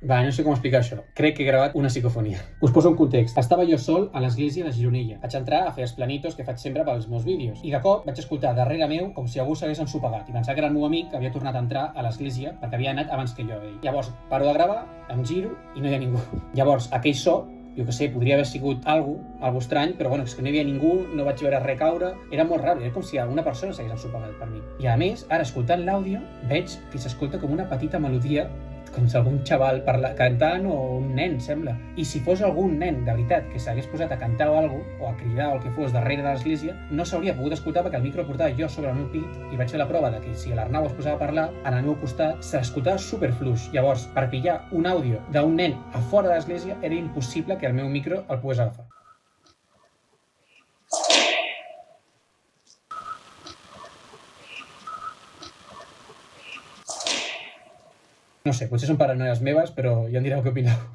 Va, no sé com explicar això. Crec que he gravat una psicofonia. Us poso un context. Estava jo sol a l'església de Gironella. Vaig entrar a fer els planitos que faig sempre pels meus vídeos. I de cop vaig escoltar darrere meu com si algú s'hagués ensopegat. I pensava que era el meu amic que havia tornat a entrar a l'església perquè havia anat abans que jo. Llavors, paro de gravar, em giro i no hi ha ningú. Llavors, aquell so, jo que sé, podria haver sigut algo estrany, però bueno, és que no hi havia ningú, no vaig veure res caure, era molt raro, era com si alguna persona s'hagués ensopegat per mi. I a més, ara escoltant l'àudio, veig que s'escolta com una petita melodia, com si algun xaval cantant o un nen, sembla. I si fos algun nen, de veritat, que s'hagués posat a cantar o alguna cosa, o a cridar o el que fos darrere de l'església, no s'hauria pogut escoltar perquè el micro el portava jo sobre el meu pit i vaig fer la prova de que si l'Arnau es posava a parlar, en el meu costat s'escoltava superfluix. Llavors, per pillar un àudio d'un nen a fora de l'església era impossible que el meu micro el pogués agafar. No sé, potser són paranoies meves, però ja em direu què opineu.